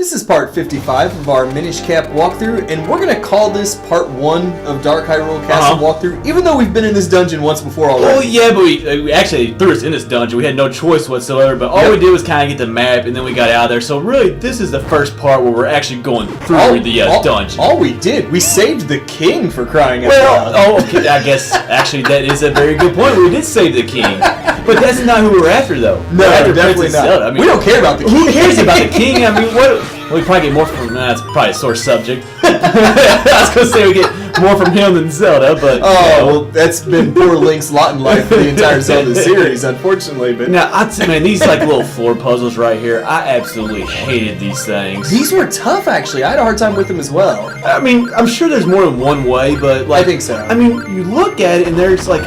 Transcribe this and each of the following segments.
This is part 55 of our Minish Cap walkthrough, and we're going to call this part 1 of Dark Hyrule Castle walkthrough, even though we've been in this dungeon once before already. Oh yeah, but we actually threw us in this dungeon. We had no choice whatsoever, but all we did was kind of get the map, and then we got out of there. So really, this is the first part where we're actually going through the dungeon. All we did, we saved the king, for crying out loud. Oh, okay, I guess actually that is a very good point. We did save the king, but that's not who we're after, though. No, after definitely Princess not. Zelda. I mean, we don't care about the king. Who cares about the king? I mean, what? We probably get more from that's probably a sore subject. I was gonna say we get more from him than Zelda, but well, that's been poor Link's lot in life for the entire Zelda series, unfortunately. But now, man, these like little floor puzzles right here, I absolutely hated these things. These were tough, actually. I had a hard time with them as well. I mean, I'm sure there's more than one way, but like I think so. I mean, you look at it and there's like.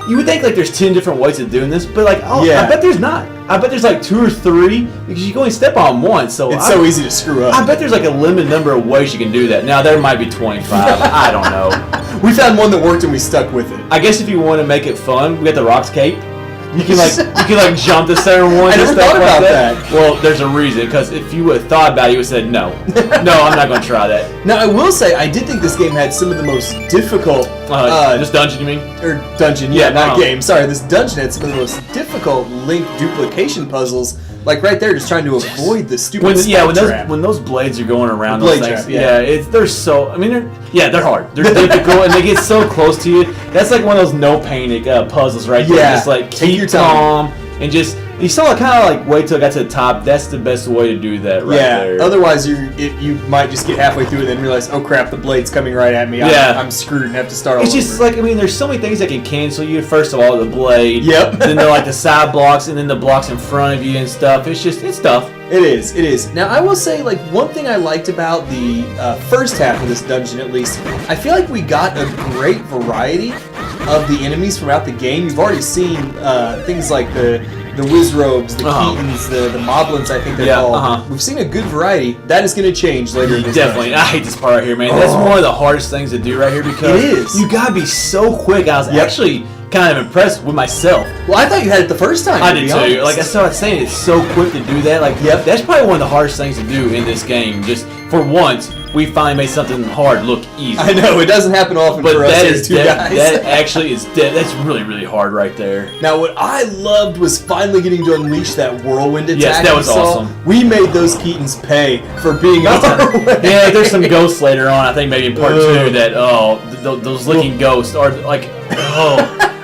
You would think like there's 10 different ways of doing this, but like, I bet there's not. I bet there's like 2 or 3 because you can only step on one. So it's so easy to screw up. I bet there's like a limited number of ways you can do that. Now there might be 25. I don't know. We found one that worked and we stuck with it. I guess if you want to make it fun, we got the Rocks Cape. You can like jump the center one. I never thought about that. Well, there's a reason, because if you would have thought about it, you would have said no. No, I'm not going to try that. Now I will say I did think this game had some of the most difficult. This dungeon, you mean? Or dungeon, not game. Sorry, this dungeon had some of the most difficult Link duplication puzzles. Like right there, just trying to avoid the stupid trap. When those blades are going around, those things, trap, they're so. I mean, they're hard. They're difficult, and they get so close to you. That's like one of those no panic puzzles right there. Yeah, just like take keep your time. calm and just. You saw it kind of like wait till it got to the top. That's the best way to do that right there. Otherwise you might just get halfway through and then realize, oh crap, the blade's coming right at me. I'm screwed and have to start all over. It's just like, I mean, there's so many things that can cancel you. First of all, the blade. Yep. Then they're like the side blocks, and then the blocks in front of you and stuff. It's tough. It is. Now, I will say, like, one thing I liked about the first half of this dungeon, at least, I feel like we got a great variety of the enemies throughout the game. You've already seen things like the Wizrobes, the Keatons, the Moblins, I think they're called. We've seen a good variety. That is going to change later in this Definitely. dungeon. I hate this part right here, man. That's one of the hardest things to do right here because it is. You got to be so quick. I was actually kind of impressed with myself. Well, I thought you had it the first time. I did too. Like I started saying, it's so quick to do that. Like, that's probably one of the hardest things to do in this game. Just for once, we finally made something hard look easy. I know, it doesn't happen often for us as two guys. That actually is that's really, really hard right there. Now, what I loved was finally getting to unleash that whirlwind attack. Yes, that was awesome. We made those Keatons pay for being our way. Yeah, there's some ghosts later on, I think maybe in part 2, that, those licking ghosts are like,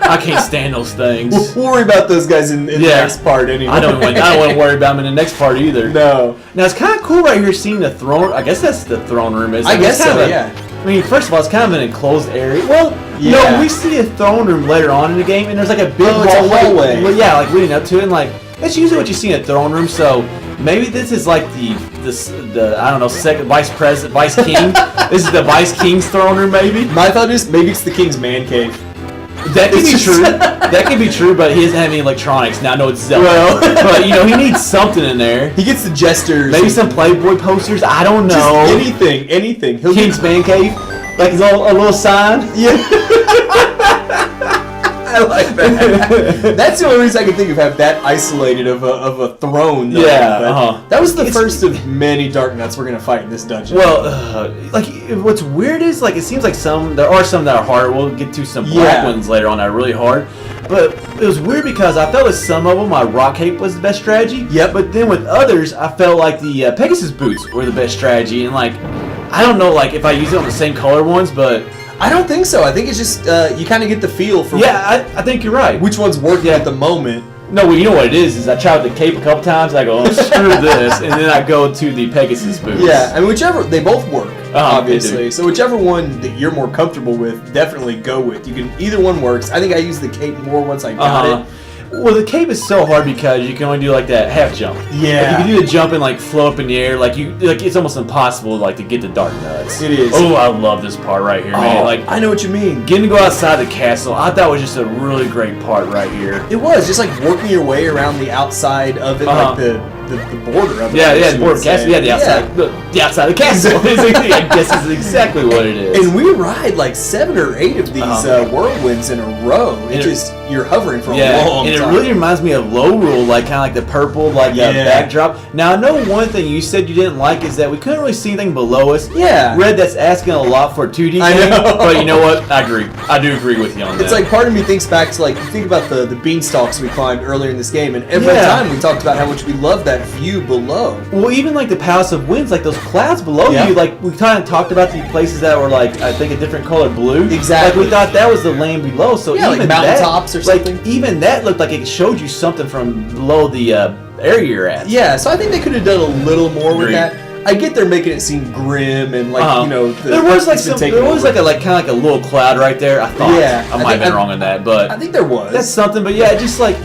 I can't stand those things. We'll worry about those guys in the next part anyway. I don't want to worry about them in the next part either. No. Now, it's kind of cool right here seeing the throne. I guess that's the throne room, isn't it? I guess so, I mean, first of all, it's kind of an enclosed area. Well, no, we see a throne room later on in the game, and there's like a big hallway. Well, yeah, like leading up to it, and like that's usually what you see in a throne room. So maybe this is like the I don't know, second vice king. This is the vice king's throne room, maybe. My thought is maybe it's the king's man cave. That could be true. That could be true, but he doesn't have any electronics. Now I know it's Zelda. Well, but he needs something in there. He gets the jesters. Maybe some Playboy posters. I don't know. Just anything. King's Man Cave, like his a little sign. Yeah. I like that. That's the only reason I can think of have that isolated of a throne. Though. That was the first of many Dark Nuts we're gonna fight in this dungeon. Well, like what's weird is like it seems like there are some that are harder. We'll get to some black ones later on that are really hard. But it was weird because I felt with some of them my Rock Cape was the best strategy. Yep. But then with others I felt like the Pegasus boots were the best strategy, and like I don't know like if I use it on the same color ones, but. I don't think so. I think it's just you kind of get the feel for. Yeah, I think you're right. Which one's working at the moment? No, well, you know what it is I tried the cape a couple times. I go, oh, screw this, and then I go to the Pegasus boots. Yeah, I mean they both work, obviously. So whichever one that you're more comfortable with, definitely go with. You can either one works. I think I used the cape more once I got it. Well, the cape is so hard because you can only do like that half jump. Yeah. Like, you can do the jump and like flow up in the air. Like it's almost impossible like to get the Dark Nuts. It is. Oh, I love this part right here, man. Like I know what you mean. Getting to go outside the castle, I thought was just a really great part right here. It was just like working your way around the outside of it, like the border of it. Yeah, the border of the castle. Yeah, the outside of the castle. I guess is exactly what it is. And we ride like 7 or 8 of these whirlwinds in a row. You're hovering for a long time. And it really reminds me of Low Rule, like kind of like the purple backdrop. Now I know one thing you said you didn't like is that we couldn't really see anything below us. Yeah. Red, that's asking a lot for a 2D game. I know. But you know what? I agree. I do agree with you on that. It's like part of me thinks back to like, you think about the beanstalks we climbed earlier in this game, and every time we talked about how much we love that view below. Well, even like the Palace of Winds, like those clouds below you, like we kind of talked about the places that were like, I think a different color blue. Exactly. Like we thought that was the land below. So even like mountaintops or something. Like even that looked like it showed you something from below the area you're at. Yeah, so I think they could have done a little more with that. I get they're making it seem grim and like there was like kind of like a little cloud right there. I thought I might have been wrong on that, but I think there was. That's something. But yeah, just like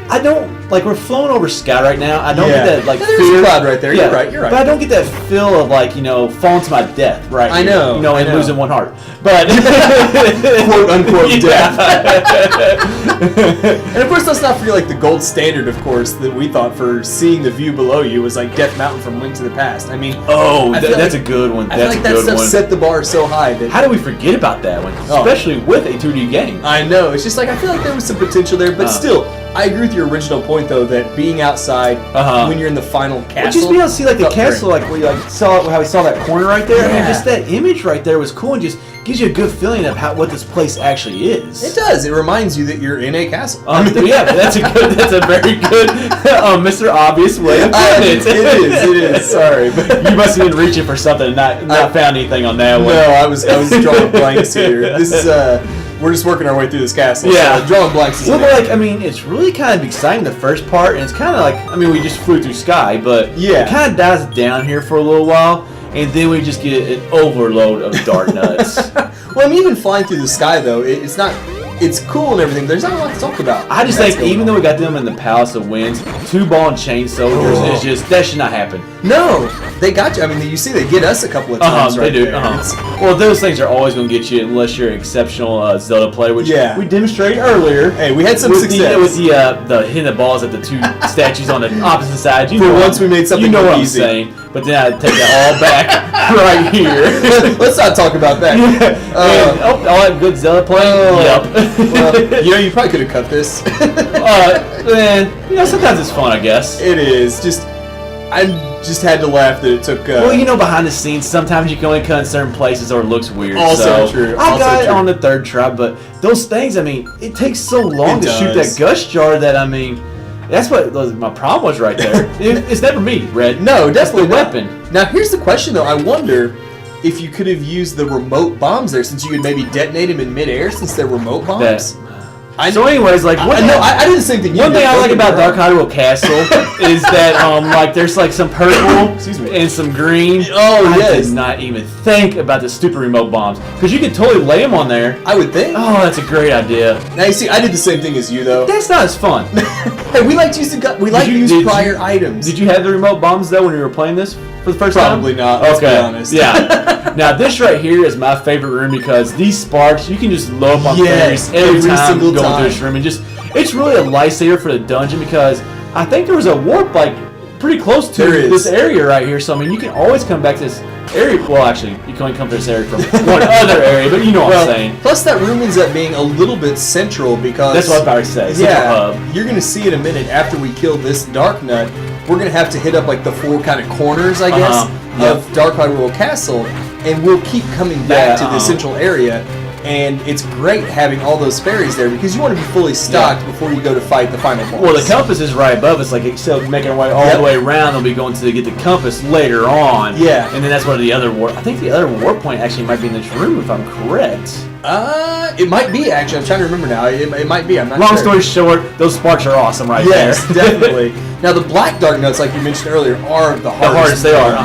I don't like we're flowing over sky right now. I don't get that like there's fear. a cloud right there. You're right. But I don't get that feel of like falling to my death. Right. I know. And losing one heart. But quote unquote death. And of course, let's not forget like the gold standard, of course, that we thought for seeing the view below you was like Death Mountain from Link to the Past. I mean, that's a good one. I feel like that stuff set the bar so high that how do we forget about that one, especially with a 2D game? I know. It's just like I feel like there was some potential there, but still. I agree with your original point, though, that being outside when you're in the final castle. Just being able to see like the castle, like where you saw how we saw that corner right there. I mean, just that image right there was cool and just gives you a good feeling of what this place actually is. It does. It reminds you that you're in a castle. That's a very good Mr. Obvious way of putting it. It is. Sorry, but you must have been reaching for something and not found anything on that one. No, I was drawing blanks here. This is we're just working our way through this castle. Yeah, so drawing blanks. It's really kind of exciting the first part, and it's kind of like we just flew through sky, but it kind of dies down here for a little while, and then we just get an overload of dark nuts. Well, even flying through the sky though, it's not. It's cool and everything. There's not a lot to talk about. I just think even though we got them in the Palace of Winds, 2 ball and chain soldiers is just that should not happen. No, they got you. I mean, you see, they get us a couple of times. They do. Well, those things are always going to get you unless you're an exceptional Zelda player, which we demonstrated earlier. Hey, we had some success with the hitting the balls at the 2 statues on the opposite side. Once we made something what easy. I'm saying. But then I take that all back right here. Let's not talk about that. All that good Zelda play. Yep. Well, you probably could have cut this. Sometimes it's fun, I guess. It is. I just had to laugh that it took. Behind the scenes, sometimes you can only cut in certain places or it looks weird. Also true. I got it on the 3rd try, but those things, it takes so long to shoot that gush jar that, that's what my problem was right there. It's never me, Red. No, definitely the weapon. Now, here's the question, though. I wonder if you could have used the remote bombs there, since you could maybe detonate them in midair, since they're remote bombs. So anyways, like I did the same thing. One thing I like about Dark Hyrule Castle is that there's like some purple and some green. Oh yes. I did not even think about the stupid remote bombs because you could totally lay them on there. I would think. Oh, that's a great idea. Now you see, I did the same thing as you though. That's not as fun. Hey, we like to use prior items. Did you have the remote bombs though when you were playing this for the first time? Probably not. Let's be honest. Yeah. Now this right here is my favorite room because these sparks you can just load up on fairies every time you go into this room and it's really a lifesaver for the dungeon because I think there was a warp like pretty close to this area right here. So you can always come back to this area. Well, actually, you can only come to this area from one other area, but you know what I'm saying. Plus, that room ends up being a little bit central because that's what I was about to say. You're gonna see in a minute after we kill this dark nut. We're gonna have to hit up like the 4 kind of corners, I guess, of Dark Hyrule Castle, and we'll keep coming back to the central area. And it's great having all those fairies there because you want to be fully stocked before you go to fight the final boss. Well, the compass is right above us. Like, instead of making our way all the way around, they'll be going to get the compass later on. Yeah. And then that's where the other warp... I think the other warp point actually might be in this room, if I'm correct. It might be, actually. I'm trying to remember now. It might be. I'm not sure. Long story short, those sparks are awesome there. Yes, definitely. Now, the black dark nuts, like you mentioned earlier, are the hardest. They are,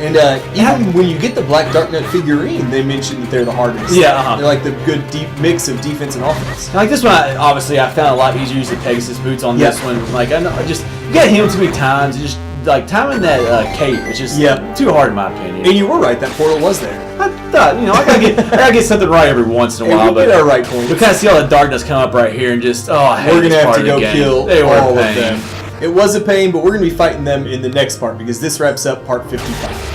And even when you get the black dark nut figurine, they mention that they're the hardest. Yeah, They're like the good deep mix of defense and offense. Like this one, obviously, I found a lot easier to use the Pegasus boots on this one. Like, I just you got hit him too many times. Just like timing that cape, it's just too hard in my opinion. And you were right, that portal was there. I thought, I gotta get something right every once in a while. But get our right point. We kind of see all the darkness come up right here and just, I hate we're gonna this have part to of the go game. kill They were all of them. It was a pain, but we're going to be fighting them in the next part because this wraps up part 55.